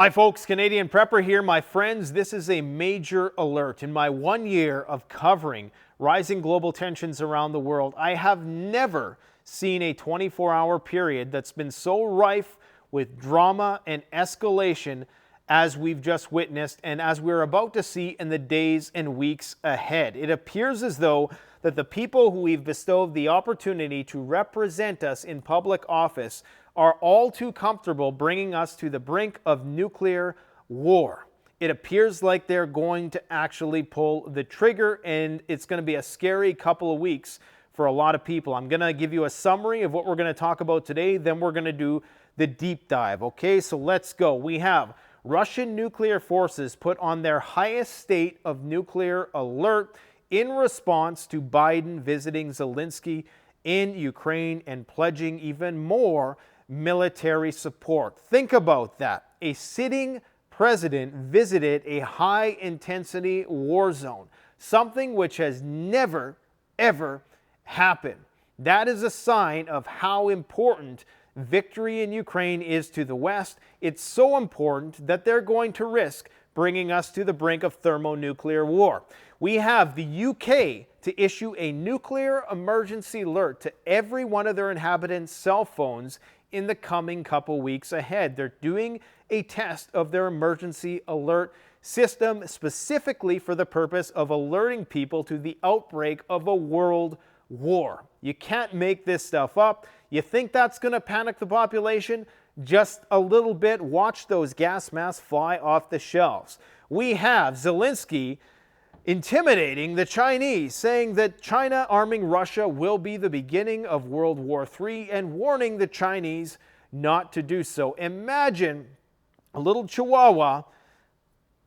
Hi folks, Canadian Prepper here. My friends, this is a major alert. In my 1 year of covering rising global tensions around the world, I have never seen a 24-hour period that's been so rife with drama and escalation as we've just witnessed and as we're about to see in the days and weeks ahead. It appears as though that the people who we've bestowed the opportunity to represent us in public office are all too comfortable bringing us to the brink of nuclear war. It appears like they're going to actually pull the trigger, and it's going to be a scary couple of weeks for a lot of people. I'm going to give you a summary of what we're going to talk about today, then we're going to do the deep dive. Okay, so let's go. We have Russian nuclear forces put on their highest state of nuclear alert in response to Biden visiting Zelensky in Ukraine and pledging even more military support. Think about that. A sitting president visited a high-intensity war zone, something which has never, ever happened. That is a sign of how important victory in Ukraine is to the West. It's so important that they're going to risk bringing us to the brink of thermonuclear war. We have the UK to issue a nuclear emergency alert to every one of their inhabitants' cell phones in the coming couple weeks ahead. They're doing a test of their emergency alert system specifically for the purpose of alerting people to the outbreak of a world war. You can't make this stuff up. You think that's going to panic the population? Just a little bit. Watch those gas masks fly off the shelves. We have Zelensky intimidating the Chinese, saying that China arming Russia will be the beginning of World War III and warning the Chinese not to do so. Imagine a little chihuahua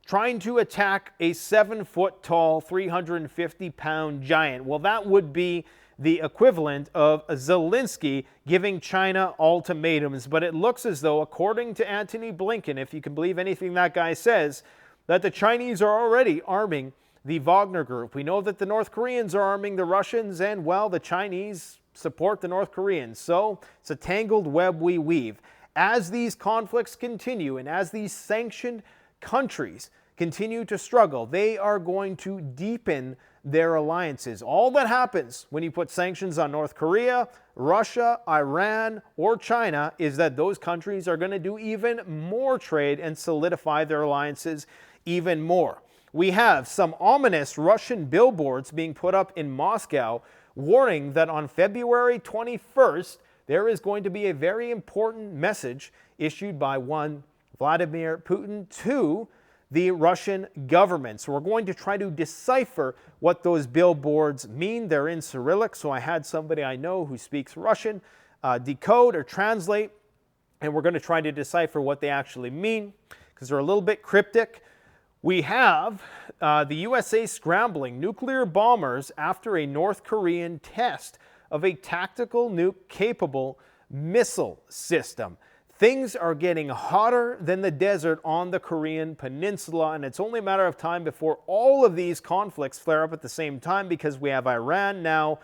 trying to attack a 7-foot-tall, 350-pound giant. Well, that would be the equivalent of Zelensky giving China ultimatums. But it looks as though, according to Antony Blinken, if you can believe anything that guy says, that the Chinese are already arming the Wagner Group. We know that the North Koreans are arming the Russians, and, well, the Chinese support the North Koreans. So it's a tangled web we weave. As these conflicts continue and as these sanctioned countries continue to struggle, they are going to deepen their alliances. All that happens when you put sanctions on North Korea, Russia, Iran, or China is that those countries are going to do even more trade and solidify their alliances even more. We have some ominous Russian billboards being put up in Moscow warning that on February 21st, there is going to be a very important message issued by one Vladimir Putin to the Russian government. So we're going to try to decipher what those billboards mean. They're in Cyrillic, so I had somebody I know who speaks Russian decode or translate, and we're going to try to decipher what they actually mean because they're a little bit cryptic. We have the USA scrambling nuclear bombers after a North Korean test of a tactical nuke-capable missile system. Things are getting hotter than the desert on the Korean peninsula, and it's only a matter of time before all of these conflicts flare up at the same time because we have Iran now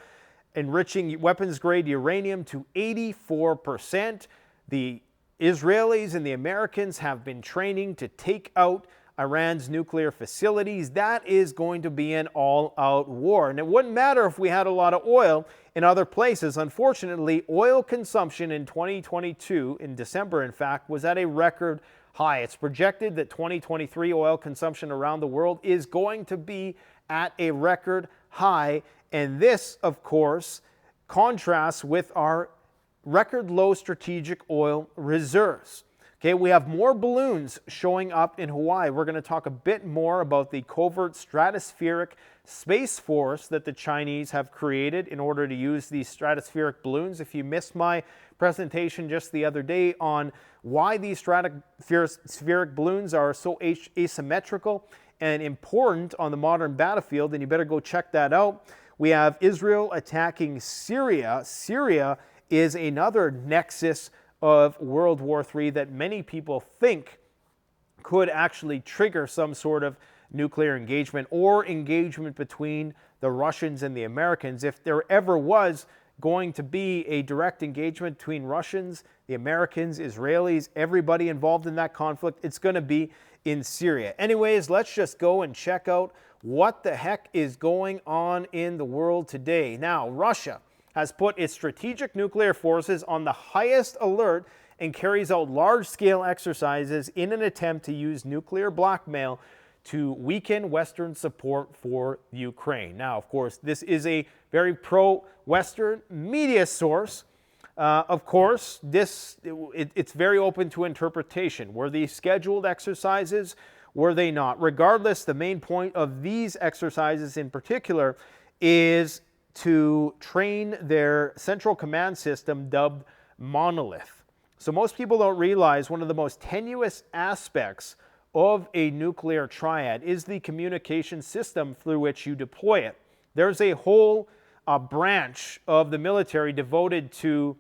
enriching weapons-grade uranium to 84%. The Israelis and the Americans have been training to take out Iran's nuclear facilities. That is going to be an all-out war. And it wouldn't matter if we had a lot of oil in other places. Unfortunately, oil consumption in 2022, in December in fact, was at a record high. It's projected that 2023 oil consumption around the world is going to be at a record high. And this, of course, contrasts with our record low strategic oil reserves. Okay, we have more balloons showing up in Hawaii. We're going to talk a bit more about the covert stratospheric space force that the Chinese have created in order to use these stratospheric balloons. If you missed my presentation just the other day on why these stratospheric balloons are so asymmetrical and important on the modern battlefield, then you better go check that out. We have Israel attacking Syria. Syria is another nexus of World War III that many people think could actually trigger some sort of nuclear engagement or engagement between the Russians and the Americans. If there ever was going to be a direct engagement between Russians, the Americans, Israelis, everybody involved in that conflict. It's going to be in Syria. Anyways, let's just go and check out what the heck is going on in the world today. Now, Russia has put its strategic nuclear forces on the highest alert and carries out large-scale exercises in an attempt to use nuclear blackmail to weaken Western support for Ukraine. Now, of course, this is a very pro-Western media source. Of course, it's very open to interpretation. Were these scheduled exercises? Were they not? Regardless, the main point of these exercises in particular is to train their central command system dubbed Monolith. So most people don't realize one of the most tenuous aspects of a nuclear triad is the communication system through which you deploy it. There's a whole branch of the military devoted to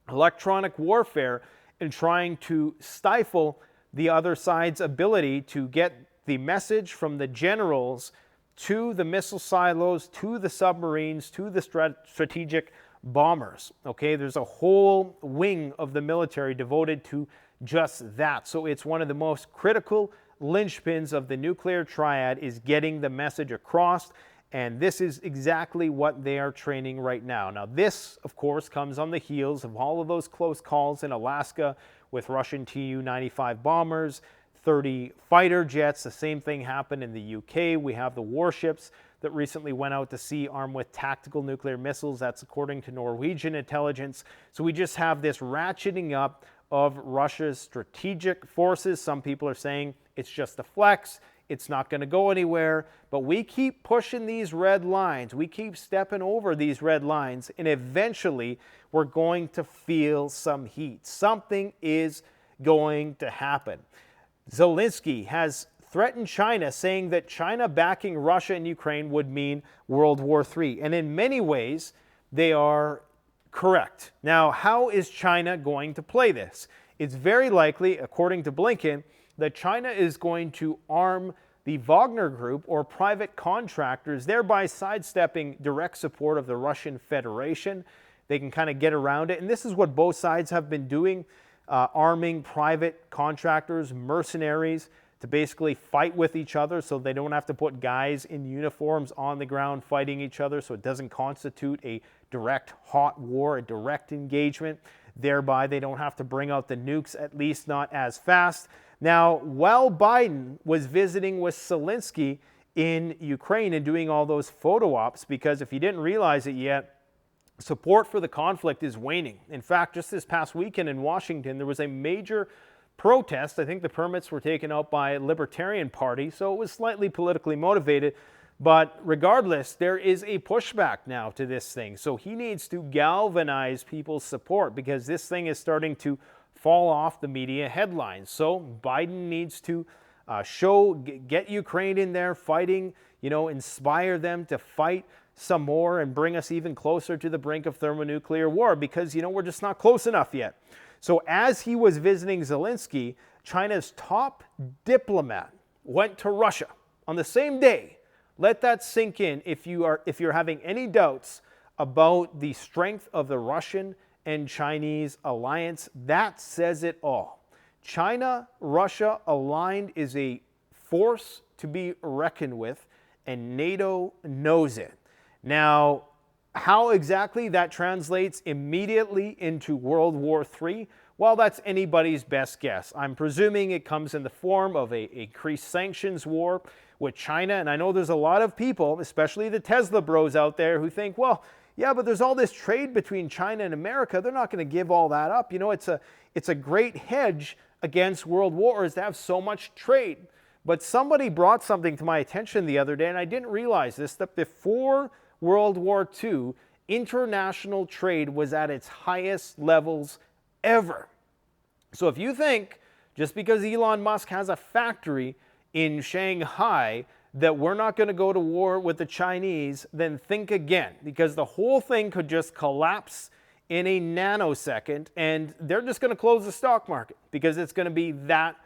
electronic warfare and trying to stifle the other side's ability to get the message from the generals to the missile silos, to the submarines, to the strategic bombers. Okay, there's a whole wing of the military devoted to just that. So it's one of the most critical linchpins of the nuclear triad is getting the message across. And this is exactly what they are training right now. Now, this, of course, comes on the heels of all of those close calls in Alaska with Russian Tu-95 bombers, 30 fighter jets. The same thing happened in the UK. We have the warships that recently went out to sea armed with tactical nuclear missiles. That's according to Norwegian intelligence. So we just have this ratcheting up of Russia's strategic forces. Some people are saying it's just a flex. It's not going to go anywhere. But we keep pushing these red lines. We keep stepping over these red lines. And eventually, we're going to feel some heat. Something is going to happen. Zelensky has threatened China, saying that China backing Russia and Ukraine would mean World War III. And in many ways, they are correct. Now, how is China going to play this? It's very likely, according to Blinken, that China is going to arm the Wagner Group or private contractors, thereby sidestepping direct support of the Russian Federation. They can kind of get around it. And this is what both sides have been doing, arming private contractors, mercenaries, to basically fight with each other so they don't have to put guys in uniforms on the ground fighting each other, so it doesn't constitute a direct hot war, a direct engagement. Thereby, they don't have to bring out the nukes, at least not as fast. Now, while Biden was visiting with Zelensky in Ukraine and doing all those photo ops, because if you didn't realize it yet, support for the conflict is waning. In fact, just this past weekend in Washington, there was a major protest. I think the permits were taken out by a Libertarian Party, so it was slightly politically motivated. But regardless, there is a pushback now to this thing. So he needs to galvanize people's support because this thing is starting to fall off the media headlines. So Biden needs to get Ukraine in there fighting, inspire them to fight some more and bring us even closer to the brink of thermonuclear war because, we're just not close enough yet. So as he was visiting Zelensky, China's top diplomat went to Russia on the same day. Let that sink in if you're having any doubts about the strength of the Russian and Chinese alliance. That says it all. China-Russia aligned is a force to be reckoned with, and NATO knows it. Now, how exactly that translates immediately into World War III, well, that's anybody's best guess. I'm presuming it comes in the form of an increased sanctions war with China. And I know there's a lot of people, especially the Tesla bros out there, who think, well, yeah, but there's all this trade between China and America. They're not going to give all that up. It's a great hedge against world wars to have so much trade. But somebody brought something to my attention the other day, and I didn't realize this, that before World War II, international trade was at its highest levels ever. So if you think just because Elon Musk has a factory in Shanghai that we're not going to go to war with the Chinese, then think again, because the whole thing could just collapse in a nanosecond and they're just going to close the stock market because it's going to be that.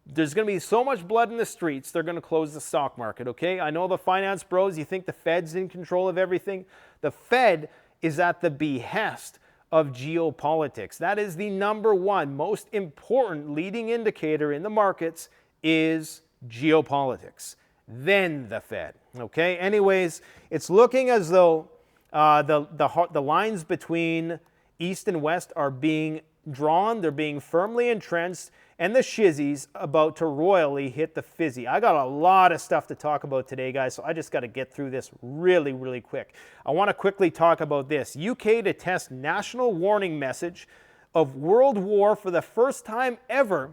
There's going to be so much blood in the streets, they're going to close the stock market, okay? I know the finance bros, you think the Fed's in control of everything. The Fed is at the behest of geopolitics. That is the number one most important leading indicator in the markets is geopolitics. Then the Fed. Okay. Anyways, it's looking as though the lines between East and West are being drawn. They're being firmly entrenched, and the shizzy's about to royally hit the fizzy. I got a lot of stuff to talk about today, guys, so I just got to get through this really, really quick. I want to quickly talk about this. UK to test national warning message of world war for the first time ever,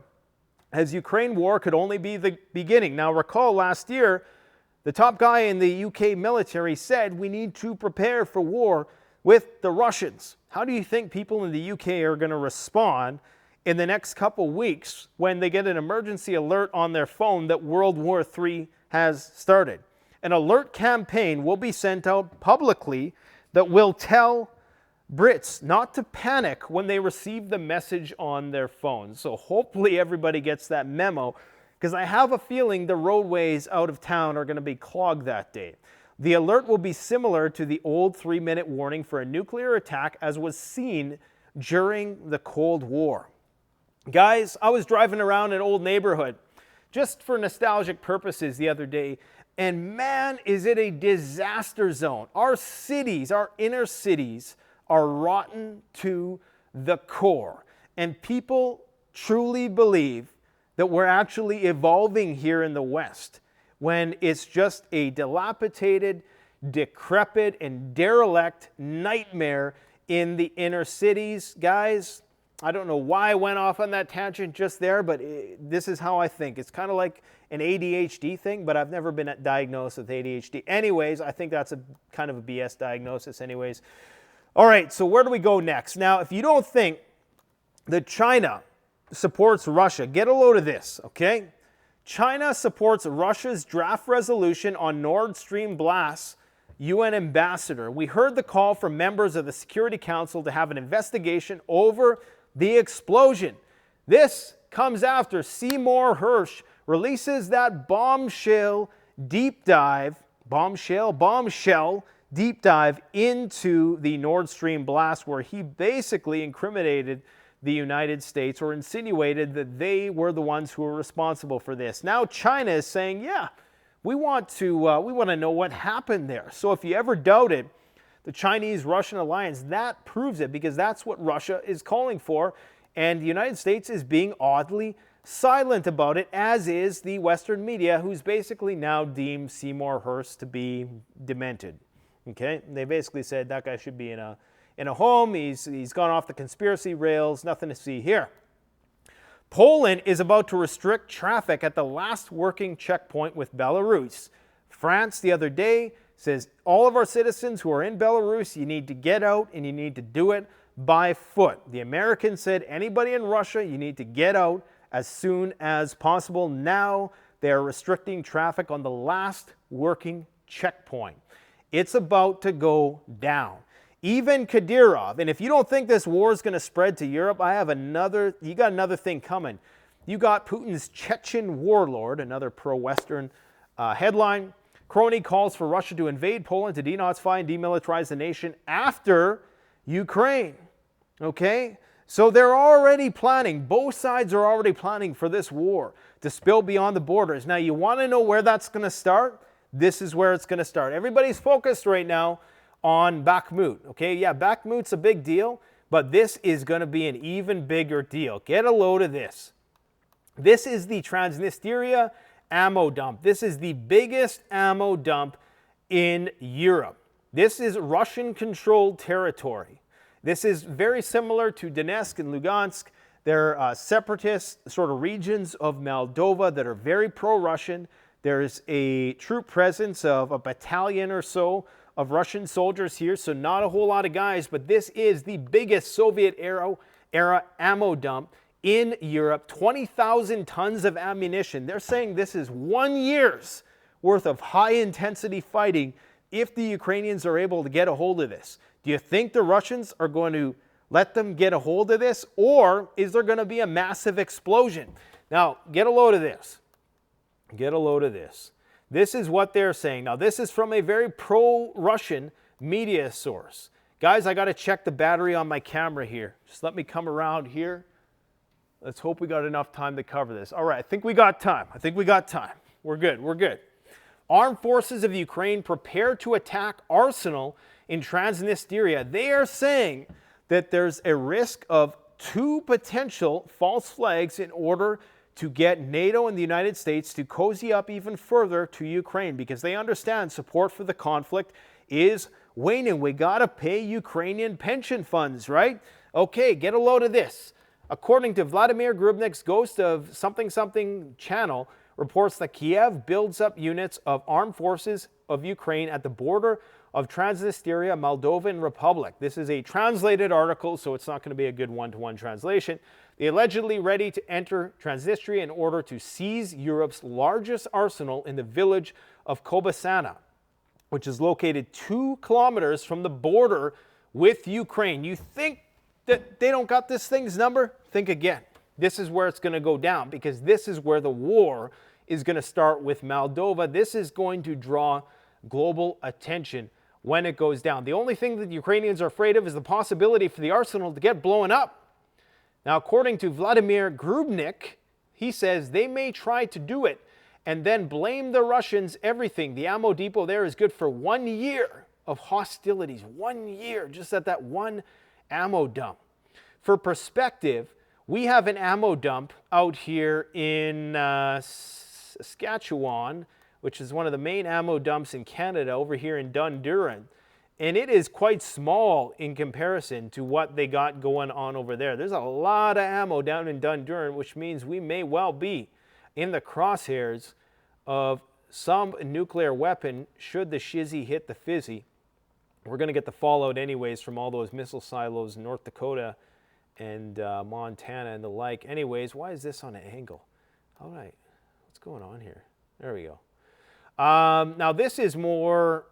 as Ukraine war could only be the beginning. Now, recall last year, the top guy in the UK military said we need to prepare for war with the Russians. How do you think people in the UK are going to respond in the next couple weeks when they get an emergency alert on their phone that World War III has started? An alert campaign will be sent out publicly that will tell Brits not to panic when they receive the message on their phones. So hopefully everybody gets that memo, because I have a feeling the roadways out of town are going to be clogged that day. The alert will be similar to the old 3-minute warning for a nuclear attack as was seen during the Cold War. Guys, I was driving around an old neighborhood just for nostalgic purposes the other day, and man, is it a disaster zone. Our cities, our inner cities, are rotten to the core. And people truly believe that we're actually evolving here in the West when it's just a dilapidated, decrepit, and derelict nightmare in the inner cities. Guys, I don't know why I went off on that tangent just there, but this is how I think. It's kind of like an ADHD thing, but I've never been diagnosed with ADHD. Anyways, I think that's a kind of a BS diagnosis anyways. All right, so where do we go next? Now, if you don't think that China supports Russia, get a load of this, okay? China supports Russia's draft resolution on Nord Stream blasts, UN ambassador. We heard the call from members of the Security Council to have an investigation over the explosion. This comes after Seymour Hersh releases that bombshell deep dive into the Nord Stream blast, where he basically incriminated the United States, or insinuated that they were the ones who were responsible for this. Now China is saying, yeah, we want to know what happened there. So if you ever doubted the Chinese-Russian alliance, that proves it, because that's what Russia is calling for, and the United States is being oddly silent about it, as is the Western media, who's basically now deemed Seymour Hersh to be demented. Okay, they basically said that guy should be in a home. He's gone off the conspiracy rails. Nothing to see here. Poland is about to restrict traffic at the last working checkpoint with Belarus. France the other day says all of our citizens who are in Belarus, you need to get out and you need to do it by foot. The Americans said anybody in Russia, you need to get out as soon as possible. Now they are restricting traffic on the last working checkpoint. It's about to go down. Even Kadyrov, and if you don't think this war is going to spread to Europe, you got another thing coming. You got Putin's Chechen warlord, another pro-Western headline. Crony calls for Russia to invade Poland to denazify and demilitarize the nation after Ukraine. Okay? So they're already planning, both sides are already planning for this war to spill beyond the borders. Now, you want to know where that's going to start? This is where it's going to start. Everybody's focused right now on Bakhmut. Okay, yeah, Bakhmut's a big deal, but this is going to be an even bigger deal. Get a load of this. This is the Transnistria ammo dump. This is the biggest ammo dump in Europe. This is Russian-controlled territory. This is very similar to Donetsk and Lugansk. They're separatist sort of regions of Moldova that are very pro-Russian. There's a troop presence of a battalion or so of Russian soldiers here, so not a whole lot of guys, but this is the biggest Soviet-era ammo dump in Europe. 20,000 tons of ammunition. They're saying this is 1 year's worth of high-intensity fighting if the Ukrainians are able to get a hold of this. Do you think the Russians are going to let them get a hold of this, or is there going to be a massive explosion? Now, get a load of this. Get a load of this. This is what they're saying. Now, this is from a very pro-Russian media source. Guys, I got to check the battery on my camera here. Just let me come around here. Let's hope we got enough time to cover this. All right, I think we got time. We're good, we're good. Armed forces of Ukraine prepare to attack arsenal in Transnistria. They are saying that there's a risk of 2 potential false flags in order to get NATO and the United States to cozy up even further to Ukraine, because they understand support for the conflict is waning. We got to pay Ukrainian pension funds, right? Okay, get a load of this. According to Vladimir Grubnik's Ghost of Something Something channel, reports that Kiev builds up units of armed forces of Ukraine at the border of Transnistria, Moldovan Republic. This is a translated article, so it's not going to be a good one-to-one translation. They allegedly ready to enter Transnistria in order to seize Europe's largest arsenal in the village of Kobasana, which is located 2 kilometers from the border with Ukraine. You think that they don't got this thing's number? Think again. This is where it's going to go down, because this is where the war is going to start with Moldova. This is going to draw global attention when it goes down. The only thing that the Ukrainians are afraid of is the possibility for the arsenal to get blown up. Now, according to Vladimir Grubnik, he says they may try to do it and then blame the Russians everything. The ammo depot there is good for 1 year of hostilities. 1 year, just at that one ammo dump. For perspective, we have an ammo dump out here in Saskatchewan, which is one of the main ammo dumps in Canada, over here in Dunduran. And it is quite small in comparison to what they got going on over there. There's a lot of ammo down in Dunduran, which means we may well be in the crosshairs of some nuclear weapon should the shizzy hit the fizzy. We're going to get the fallout anyways from all those missile silos in North Dakota and Montana and the like. Anyways, why is this on an angle? All right, what's going on here? There we go. Now this is a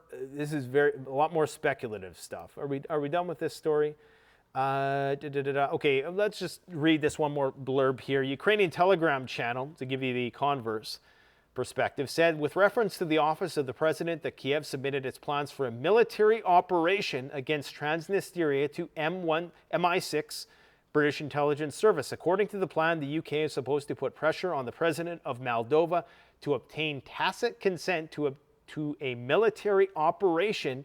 lot more speculative stuff. Are we done with this story? Okay, let's just read this one more blurb here. Ukrainian Telegram channel, to give you the converse perspective, said with reference to the office of the president that Kiev submitted its plans for a military operation against Transnistria to MI6 British intelligence service. According to the plan, the UK is supposed to put pressure on the president of Moldova to obtain tacit consent to a military operation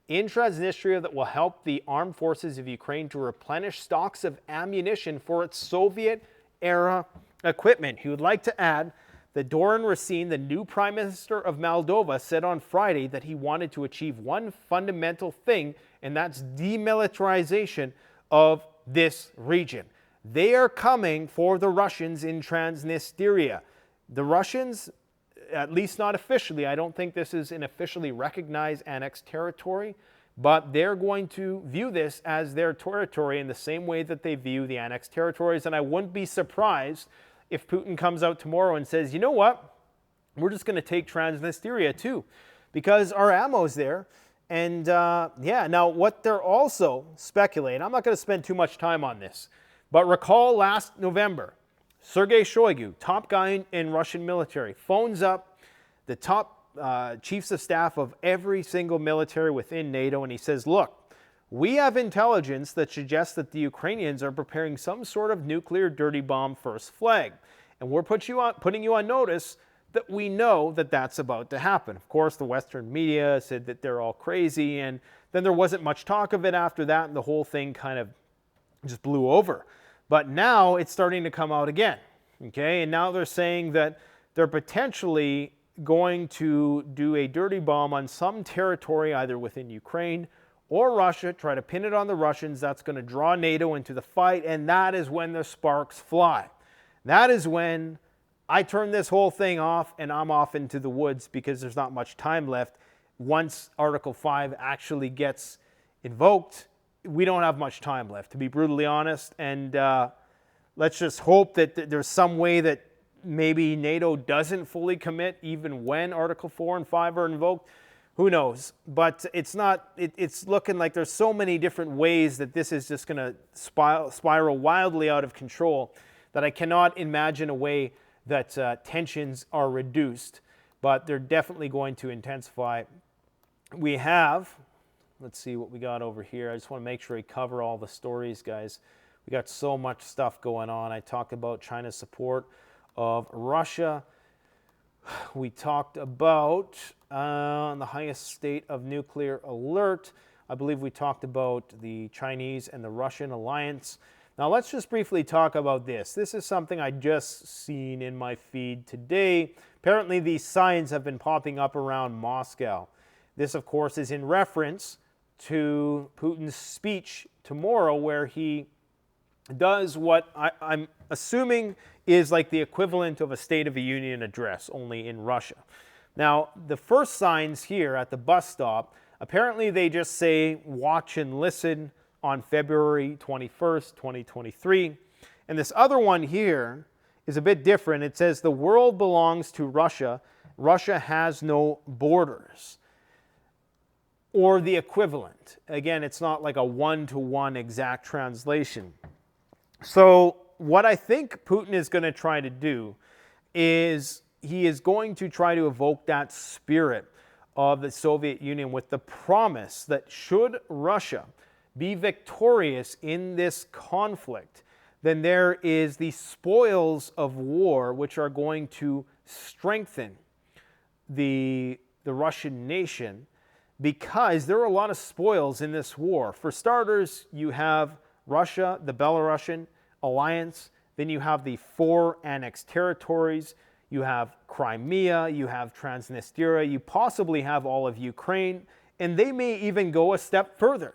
in Transnistria that will help the armed forces of Ukraine to replenish stocks of ammunition for its Soviet-era equipment. He would like to add that Doran Racine, the new Prime Minister of Moldova, said on Friday that he wanted to achieve one fundamental thing, and that's demilitarization of this region. They are coming for the Russians in Transnistria. The Russians, at least not officially, I don't think this is an officially recognized annexed territory, but they're going to view this as their territory in the same way that they view the annexed territories. And I wouldn't be surprised if Putin comes out tomorrow and says, you know what, we're just going to take Transnistria too, because our ammo's there. And yeah, now what they're also speculating, I'm not going to spend too much time on this, but recall last November, Sergei Shoigu, top guy in Russian military, phones up the top chiefs of staff of every single military within NATO, and he says, look, we have intelligence that suggests that the Ukrainians are preparing some sort of nuclear dirty bomb first flag. And we're putting you on notice that we know that that's about to happen. Of course, the Western media said that they're all crazy, and then there wasn't much talk of it after that, and the whole thing kind of just blew over. But now it's starting to come out again, okay? And now they're saying that they're potentially going to do a dirty bomb on some territory, either within Ukraine or Russia, try to pin it on the Russians. That's going to draw NATO into the fight, and that is when the sparks fly. That is when I turn this whole thing off and I'm off into the woods, because there's not much time left. Once Article 5 actually gets invoked, we don't have much time left, to be brutally honest. And let's just hope that there's some way that maybe NATO doesn't fully commit even when Article 4 and 5 are invoked. Who knows? But it's looking like there's so many different ways that this is just going to spiral wildly out of control that I cannot imagine a way that tensions are reduced. But they're definitely going to intensify. We have, let's see what we got over here. I just want to make sure I cover all the stories, guys. We got so much stuff going on. I talked about China's support of Russia. We talked about the highest state of nuclear alert. I believe we talked about the Chinese and the Russian alliance. Now let's just briefly talk about this. This is something I just seen in my feed today. Apparently these signs have been popping up around Moscow. This, of course, is in reference to Putin's speech tomorrow, where he does what I'm assuming is like the equivalent of a State of the Union address, only in Russia. Now, the first signs here at the bus stop, apparently they just say, watch and listen on February 21st, 2023. And this other one here is a bit different. It says, the world belongs to Russia. Russia has no borders. Or the equivalent. Again, it's not like a one-to-one exact translation. So what I think Putin is going to try to do is he is going to try to evoke that spirit of the Soviet Union with the promise that should Russia be victorious in this conflict, then there is the spoils of war which are going to strengthen the Russian nation, because there are a lot of spoils in this war. For starters, you have Russia, the Belarusian alliance, then you have the 4 annexed territories, you have Crimea, you have Transnistria, you possibly have all of Ukraine, and they may even go a step further,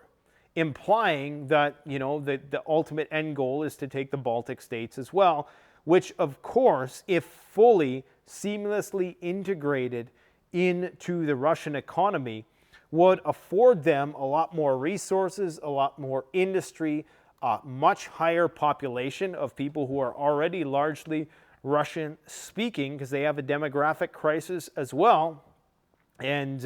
implying that, you know, the ultimate end goal is to take the Baltic states as well, which of course, if fully seamlessly integrated into the Russian economy, would afford them a lot more resources, a lot more industry, a much higher population of people who are already largely Russian speaking, because they have a demographic crisis as well. And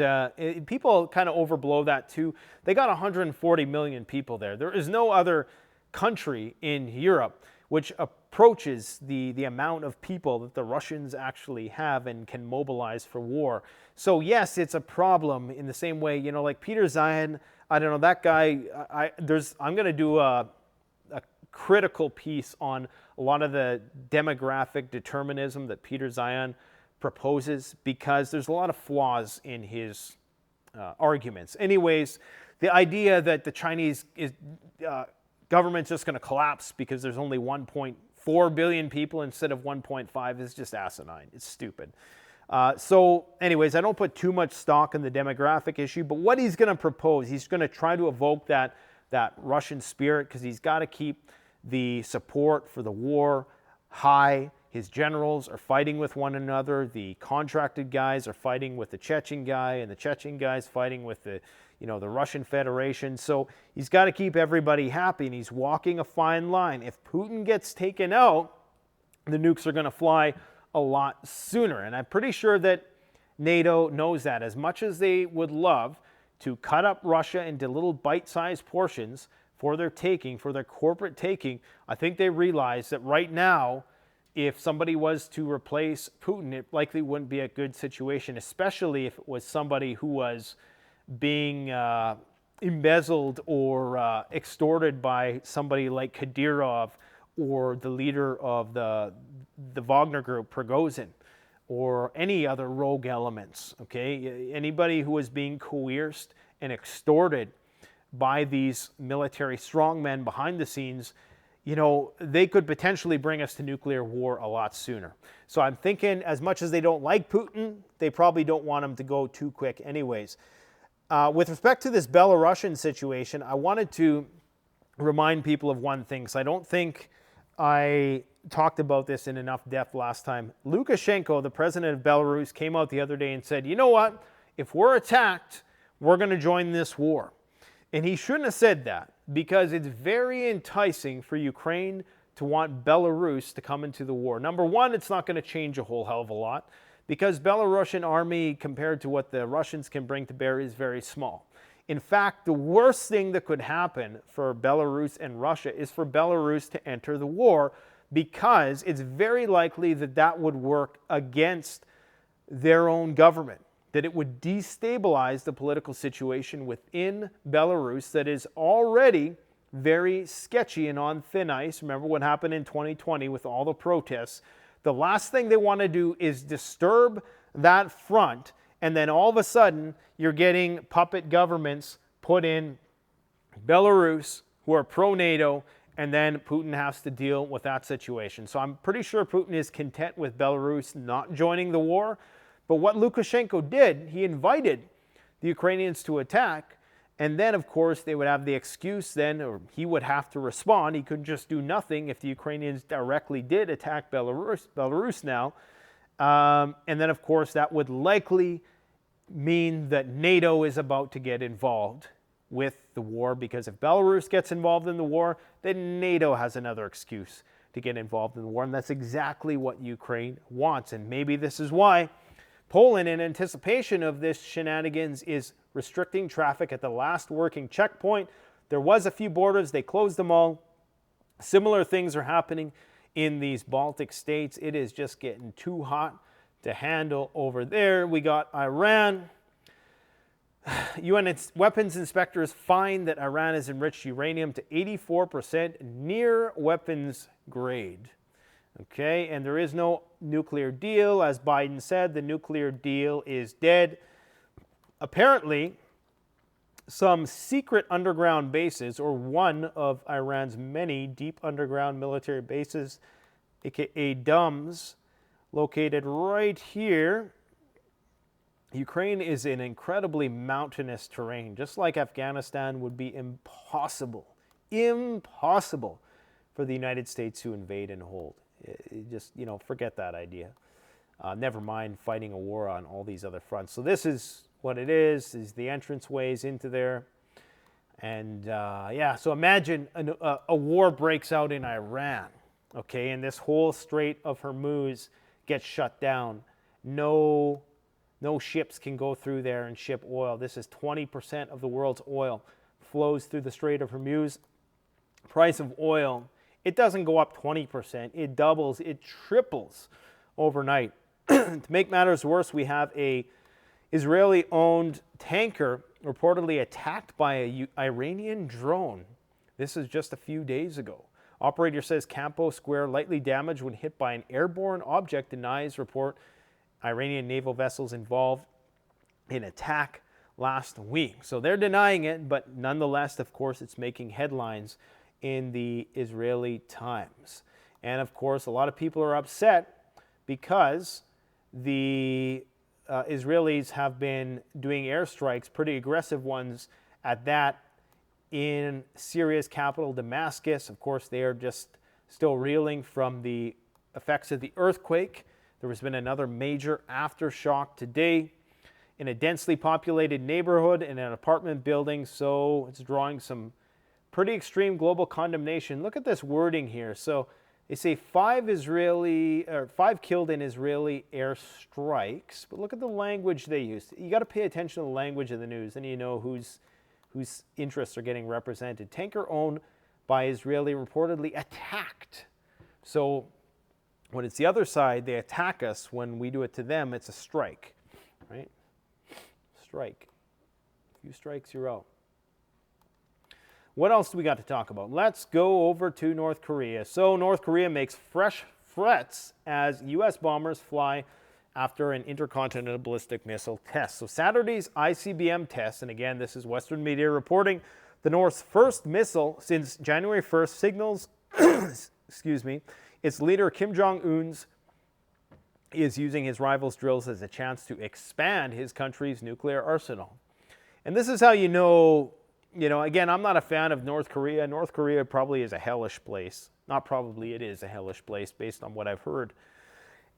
people kind of overblow that too. They got 140 million people there. There is no other country in Europe which approaches the amount of people that the Russians actually have and can mobilize for war. So yes, it's a problem in the same way, you know, like Peter Zion, I don't know, that guy, I'm going to do a critical piece on a lot of the demographic determinism that Peter Zion proposes, because there's a lot of flaws in his arguments. Anyways, the idea that the Chinese government's just going to collapse because there's only 1.4 billion people instead of 1.5 is just asinine. It's stupid. So anyways, I don't put too much stock in the demographic issue, but what he's going to propose, he's going to try to evoke that Russian spirit, because he's got to keep the support for the war high. His generals are fighting with one another. The contracted guys are fighting with the Chechen guy, and the Chechen guys fighting with the Russian Federation. So he's got to keep everybody happy, and he's walking a fine line. If Putin gets taken out, the nukes are going to fly a lot sooner. And I'm pretty sure that NATO knows that. As much as they would love to cut up Russia into little bite-sized portions for their taking, for their corporate taking, I think they realize that right now, if somebody was to replace Putin, it likely wouldn't be a good situation, especially if it was somebody who was being embezzled or extorted by somebody like Kadyrov, or the leader of the Wagner group, Prigozhin, or any other rogue elements, okay? Anybody who was being coerced and extorted by these military strongmen behind the scenes, you know, they could potentially bring us to nuclear war a lot sooner. So I'm thinking, as much as they don't like Putin, they probably don't want him to go too quick anyways. With respect to this Belarusian situation, I wanted to remind people of one thing, because I don't think I talked about this in enough depth last time. Lukashenko, the president of Belarus, came out the other day and said, you know what, if we're attacked, we're going to join this war. And he shouldn't have said that, because it's very enticing for Ukraine to want Belarus to come into the war. Number one, it's not going to change a whole hell of a lot, because Belarusian army, compared to what the Russians can bring to bear, is very small. In fact, the worst thing that could happen for Belarus and Russia is for Belarus to enter the war, because it's very likely that that would work against their own government. that it would destabilize the political situation within Belarus that is already very sketchy and on thin ice. Remember what happened in 2020 with all the protests. The last thing they want to do is disturb that front, and then all of a sudden you're getting puppet governments put in Belarus who are pro-NATO, and then Putin has to deal with that situation. So I'm pretty sure Putin is content with Belarus not joining the war. But what Lukashenko did, he invited the Ukrainians to attack, and then, of course, they would have the excuse then, or he would have to respond. He couldn't just do nothing if the Ukrainians directly did attack Belarus now. And then, of course, that would likely mean that NATO is about to get involved with the war, because if Belarus gets involved in the war, then NATO has another excuse to get involved in the war. And that's exactly what Ukraine wants. And maybe this is why Poland, in anticipation of this shenanigans, is restricting traffic at the last working checkpoint. There was a few borders, they closed them all. Similar things are happening in these Baltic states. It is just getting too hot to handle over there. We got Iran. UN weapons inspectors find that Iran has enriched uranium to 84% near weapons grade. Okay, and there is no nuclear deal. As Biden said, the nuclear deal is dead. Apparently, some secret underground bases, or one of Iran's many deep underground military bases, aka DUMBs, located right here. Ukraine is in incredibly mountainous terrain, just like Afghanistan. Would be impossible for the United States to invade and hold. Just, forget that idea. Never mind fighting a war on all these other fronts. So this is what it is the entranceways into there. And so imagine a war breaks out in Iran, okay, and this whole Strait of Hormuz gets shut down. No ships can go through there and ship oil. This is 20% of the world's oil flows through the Strait of Hormuz. Price of oil, it doesn't go up 20%. It doubles, it triples overnight. To make matters worse, we have a Israeli-owned tanker reportedly attacked by an Iranian drone. This is just a few days ago. Operator says Campo Square lightly damaged when hit by an airborne object, denies report Iranian naval vessels involved in attack last week. So they're denying it, but nonetheless, of course, it's making headlines in the Israeli Times. And of course, a lot of people are upset because the Israelis have been doing airstrikes, pretty aggressive ones at that, in Syria's capital, Damascus. Of course, they are just still reeling from the effects of the earthquake. There has been another major aftershock today in a densely populated neighborhood in an apartment building, so it's drawing some pretty extreme global condemnation. Look at this wording here. So they say 5 killed in Israeli airstrikes, but look at the language they use. You got to pay attention to the language of the news, and you know whose interests are getting represented. Tanker owned by Israeli reportedly attacked. So when it's the other side, they attack us. When we do it to them, it's a strike, right? Strike. A few strikes, you're out. What else do we got to talk about? Let's go over to North Korea. So North Korea makes fresh threats as U.S. bombers fly after an intercontinental ballistic missile test. So Saturday's ICBM test, and again, this is Western media reporting, the North's first missile since January 1st signals, its leader Kim Jong-un's is using his rival's drills as a chance to expand his country's nuclear arsenal. And this is how you know, again, I'm not a fan of North Korea. North Korea probably is a hellish place. Not probably, it is a hellish place based on what I've heard.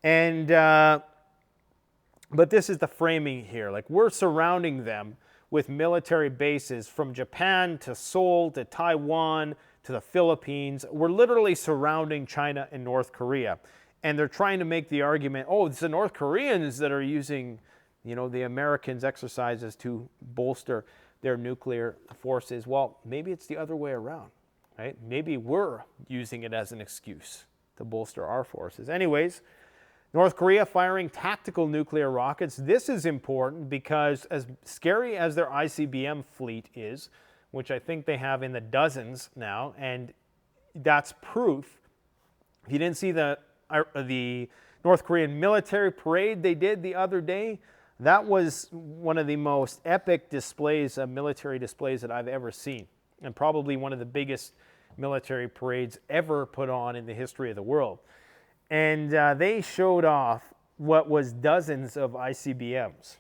And, but this is the framing here. Like, we're surrounding them with military bases from Japan to Seoul to Taiwan to the Philippines. We're literally surrounding China and North Korea. And they're trying to make the argument, oh, it's the North Koreans that are using, the Americans' exercises to bolster their nuclear forces. Well, maybe it's the other way around, right? Maybe we're using it as an excuse to bolster our forces. Anyways, North Korea firing tactical nuclear rockets. This is important because as scary as their ICBM fleet is, which I think they have in the dozens now, and that's proof. If you didn't see the North Korean military parade they did the other day, that was one of the most epic displays, military displays that I've ever seen, and probably one of the biggest military parades ever put on in the history of the world. And they showed off what was dozens of ICBMs.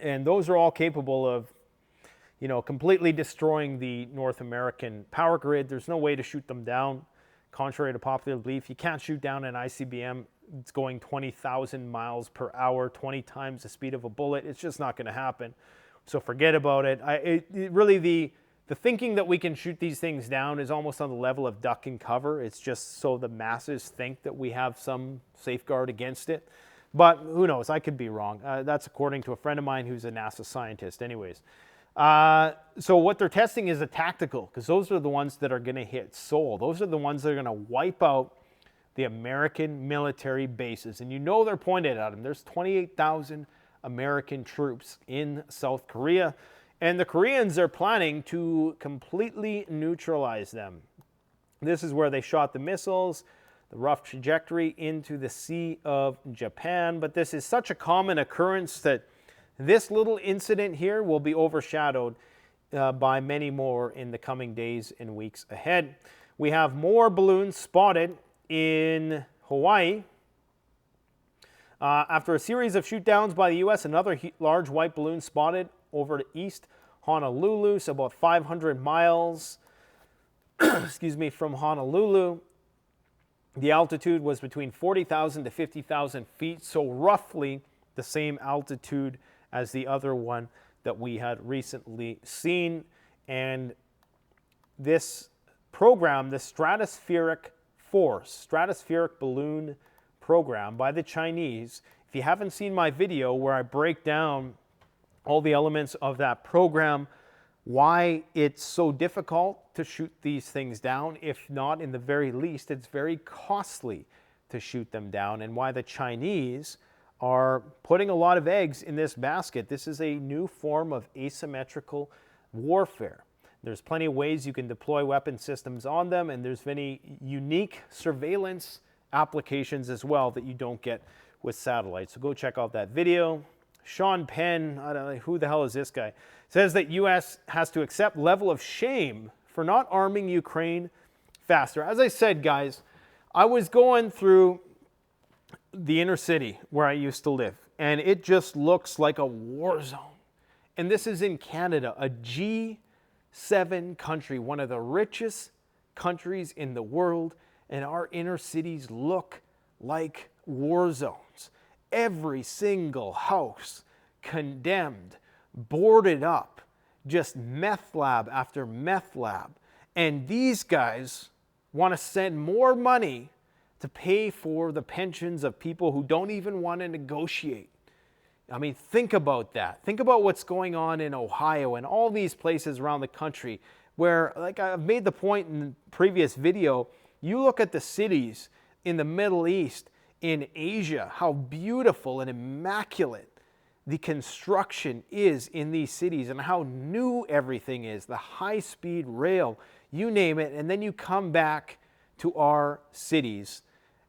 And those are all capable of, completely destroying the North American power grid. There's no way to shoot them down. Contrary to popular belief, you can't shoot down an ICBM. It's going 20,000 miles per hour, 20 times the speed of a bullet. It's just not going to happen. So forget about it. Really, the thinking that we can shoot these things down is almost on the level of duck and cover. It's just so the masses think that we have some safeguard against it. But who knows? I could be wrong. That's according to a friend of mine who's a NASA scientist anyways. So what they're testing is a tactical, because those are the ones that are going to hit Seoul. Those are the ones that are going to wipe out the American military bases. And they're pointed at them. There's 28,000 American troops in South Korea. And the Koreans are planning to completely neutralize them. This is where they shot the missiles, the rough trajectory into the Sea of Japan. But this is such a common occurrence that this little incident here will be overshadowed by many more in the coming days and weeks ahead. We have more balloons spotted in Hawaii. After a series of shootdowns by the U.S., another large white balloon spotted over to East Honolulu, so about 500 miles from Honolulu. The altitude was between 40,000 to 50,000 feet, so roughly the same altitude as the other one that we had recently seen. And this program, the Stratospheric Balloon Program by the Chinese, if you haven't seen my video where I break down all the elements of that program, why it's so difficult to shoot these things down, if not in the very least, it's very costly to shoot them down, and why the Chinese are putting a lot of eggs in this basket. This is a new form of asymmetrical warfare. There's plenty of ways you can deploy weapon systems on them, and there's many unique surveillance applications as well that you don't get with satellites. So go check out that video. Sean Penn, I don't know, who the hell is this guy, says that U.S. has to accept level of shame for not arming Ukraine faster. As I said, guys, I was going through the inner city where I used to live, and it just looks like a war zone. And this is in Canada, a G7 country, one of the richest countries in the world, and our inner cities look like war zones. Every single house condemned, boarded up, just meth lab after meth lab. And these guys want to send more money to pay for the pensions of people who don't even want to negotiate. I mean, think about that. Think about what's going on in Ohio and all these places around the country where, like I've made the point in the previous video, you look at the cities in the Middle East, in Asia, how beautiful and immaculate the construction is in these cities and how new everything is, the high-speed rail, you name it, and then you come back to our cities.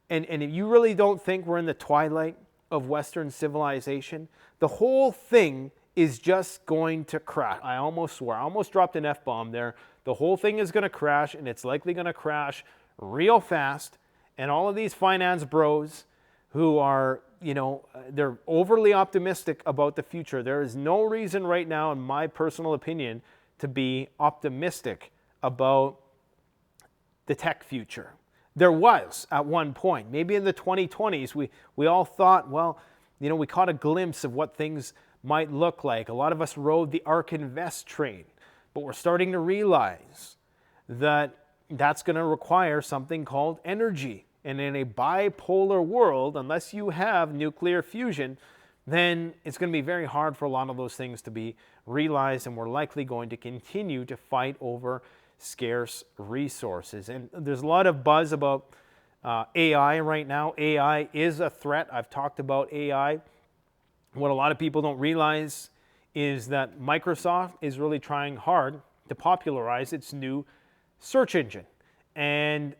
And if you really don't think we're in the twilight of Western civilization, the whole thing is just going to crash. I almost swore. I almost dropped an F-bomb there. The whole thing is going to crash, and it's likely going to crash real fast. And all of these finance bros who are, they're overly optimistic about the future. There is no reason right now, in my personal opinion, to be optimistic about the tech future. There was at one point, maybe in the 2020s, we all thought, well, we caught a glimpse of what things might look like. A lot of us rode the Ark Invest train, but we're starting to realize that that's going to require something called energy. And in a bipolar world, unless you have nuclear fusion, then it's going to be very hard for a lot of those things to be realized, and we're likely going to continue to fight over scarce resources. And there's a lot of buzz about AI right now. AI is a threat. I've talked about AI. What a lot of people don't realize is that Microsoft is really trying hard to popularize its new search engine. And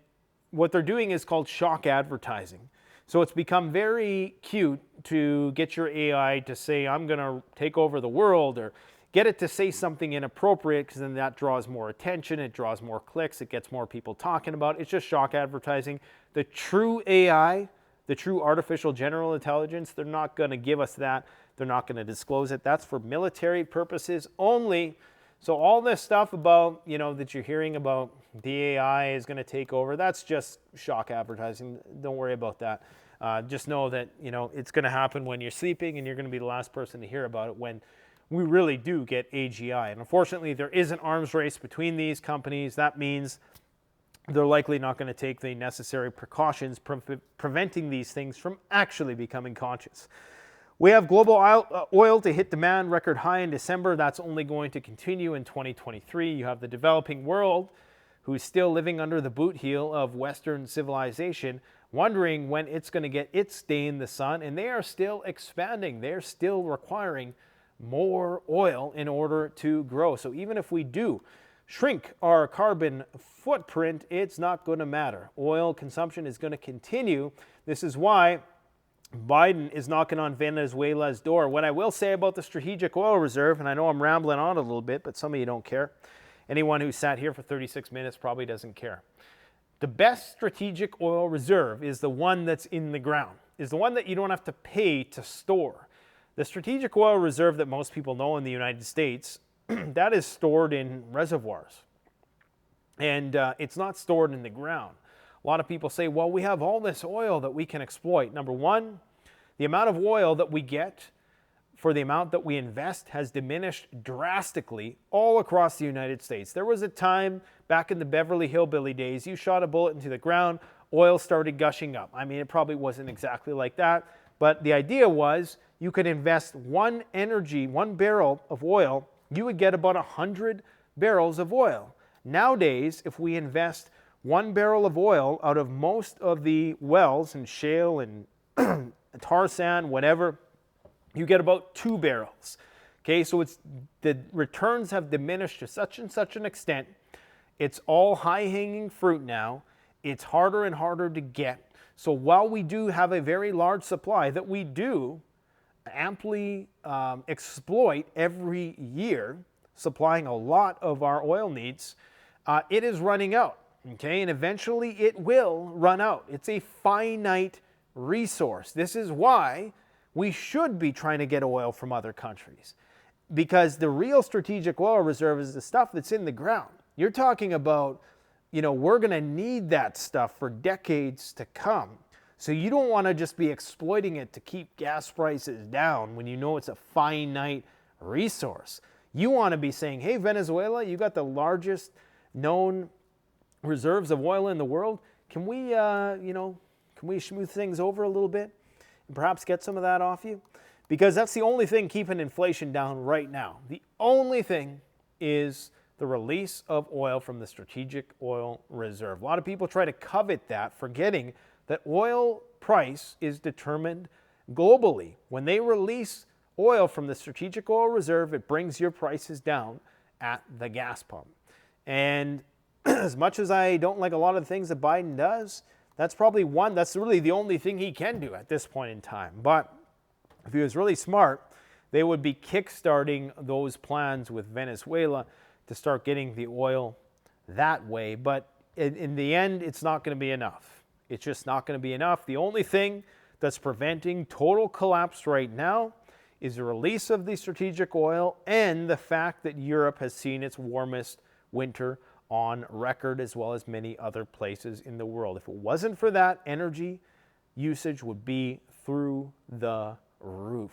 what they're doing is called shock advertising. So it's become very cute to get your AI to say, I'm going to take over the world, or get it to say something inappropriate, because then that draws more attention, it draws more clicks, it gets more people talking about it. It's just shock advertising. The true AI, the true artificial general intelligence, they're not going to give us that. They're not going to disclose it. That's for military purposes only. So all this stuff about, that you're hearing about the AI is going to take over, that's just shock advertising. Don't worry about that. Just know that, it's going to happen when you're sleeping, and you're going to be the last person to hear about it when we really do get AGI. And unfortunately, there is an arms race between these companies. That means they're likely not going to take the necessary precautions preventing these things from actually becoming conscious. We have global oil to hit demand record high in December. That's only going to continue in 2023. You have the developing world, who's still living under the boot heel of Western civilization, wondering when it's going to get its day in the sun, and they are still expanding. They're still requiring more oil in order to grow. So even if we do shrink our carbon footprint, it's not going to matter. Oil consumption is going to continue. This is why Biden is knocking on Venezuela's door. What I will say about the strategic oil reserve, and I know I'm rambling on a little bit, but some of you don't care. Anyone who sat here for 36 minutes probably doesn't care. The best strategic oil reserve is the one that's in the ground, is the one that you don't have to pay to store. The strategic oil reserve that most people know in the United States, that is stored in reservoirs. And it's not stored in the ground. A lot of people say, well, we have all this oil that we can exploit. Number one, the amount of oil that we get for the amount that we invest has diminished drastically all across the United States. There was a time back in the Beverly Hillbilly days, you shot a bullet into the ground, oil started gushing up. I mean, it probably wasn't exactly like that, but the idea was you could invest one barrel of oil, you would get about 100 barrels of oil. Nowadays, if we invest 1 barrel of oil out of most of the wells and shale and tar sand, whatever, you get about 2 barrels. Okay, so the returns have diminished to such and such an extent. It's all high-hanging fruit now. It's harder and harder to get. So while we do have a very large supply that we do amply exploit every year, supplying a lot of our oil needs, it is running out. Okay, and eventually it will run out. It's a finite resource. This is why we should be trying to get oil from other countries, because the real strategic oil reserve is the stuff that's in the ground. You're talking about, we're going to need that stuff for decades to come. So you don't want to just be exploiting it to keep gas prices down when you know it's a finite resource. You want to be saying, hey, Venezuela, you got the largest known reserves of oil in the world. Can we, can we smooth things over a little bit and perhaps get some of that off you? Because that's the only thing keeping inflation down right now. The only thing is the release of oil from the strategic oil reserve. A lot of people try to covet that, forgetting that oil price is determined globally. When they release oil from the strategic oil reserve, it brings your prices down at the gas pump. And as much as I don't like a lot of the things that Biden does, that's really the only thing he can do at this point in time. But if he was really smart, they would be kickstarting those plans with Venezuela to start getting the oil that way. But in the end, it's not going to be enough. It's just not going to be enough. The only thing that's preventing total collapse right now is the release of the strategic oil and the fact that Europe has seen its warmest winter on record, as well as many other places in the world. If it wasn't for that, energy usage would be through the roof.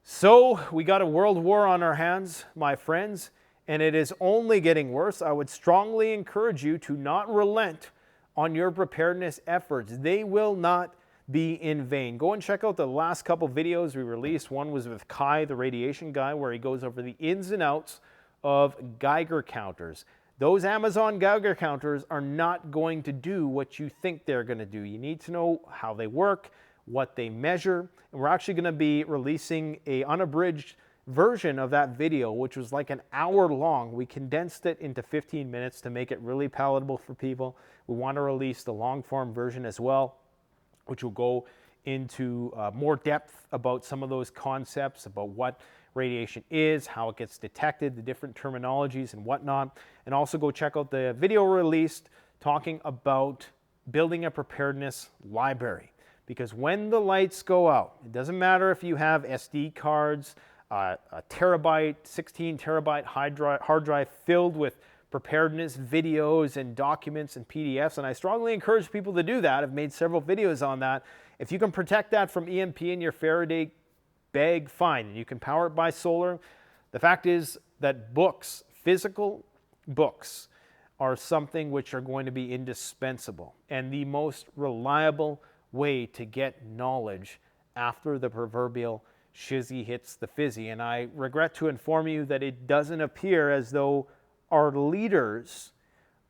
So we got a world war on our hands, my friends, and it is only getting worse. I would strongly encourage you to not relent on your preparedness efforts. They will not be in vain. Go and check out the last couple videos we released. One was with Kai, the radiation guy, where he goes over the ins and outs of Geiger counters. those Amazon Geiger counters are not going to do what you think they're going to do. You need to know how they work, what they measure, and we're actually going to be releasing an unabridged version of that video, which was like an hour long. We condensed it into 15 minutes to make it really palatable for people. We want to release the long form version as well, which will go into more depth about some of those concepts, about what radiation is, how it gets detected, the different terminologies and whatnot. And also go check out the video released talking about building a preparedness library. Because when the lights go out, it doesn't matter if you have SD cards, a terabyte, 16 terabyte hard drive filled with preparedness videos and documents and PDFs, and I strongly encourage people to do that. I've made several videos on that. If you can protect that from EMP in your Faraday bag, fine, and you can power it by solar. The fact is that books, physical books, are something which are going to be indispensable and the most reliable way to get knowledge after the proverbial shizzy hits the fizzy. And I regret to inform you that it doesn't appear as though our leaders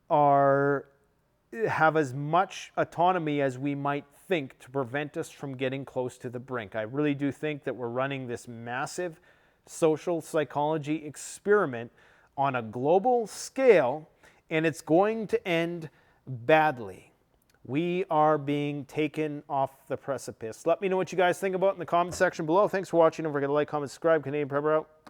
have as much autonomy as we might think to prevent us from getting close to the brink. I really do think that we're running this massive social psychology experiment on a global scale, and it's going to end badly. We are being taken off the precipice. Let me know what you guys think about it in the comment section below. Thanks for watching. Don't forget to like, comment, subscribe. Canadian Prepper out.